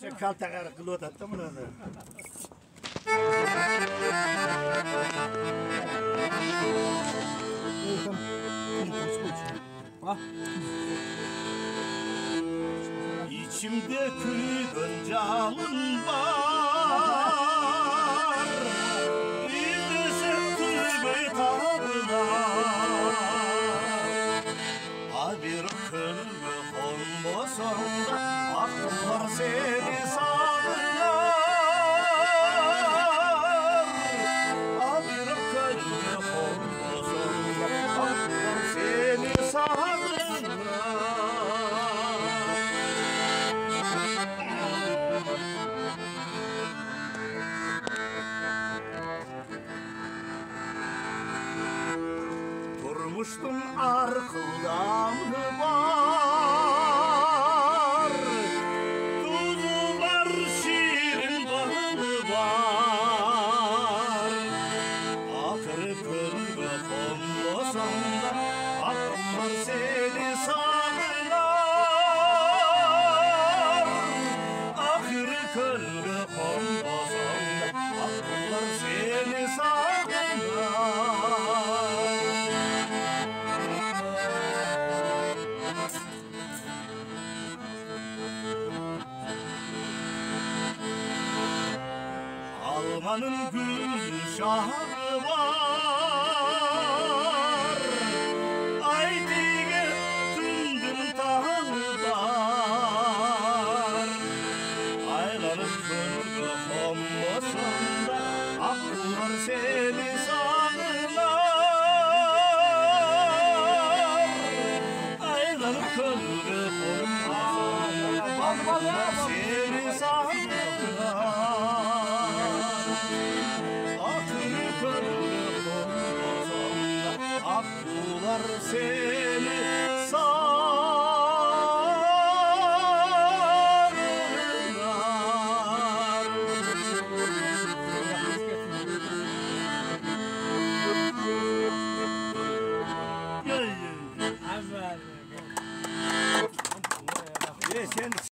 Kaltakar kılıyor da tamam mı? İçimde kırgın canım var, İzlesin tübe tabılar. Bir kırgı olmasında aklımlar seni sağlar. Bir kırgı olmasında aklımlar seni sağlar. Durmuştum arkıldamı var, tuzu var, şirin balı var. Akırı kırgı konmasında aklımlar seni sağlar. Akırı kırgı konmasında aklımlar seni sağlar. Almanın gülşahı var, Aydiye tündüm tağı var. Aylanıp kırgı konmasında aklılar seni sağlar. Aylanıp kırgı konmasında aklılar seni sağlar.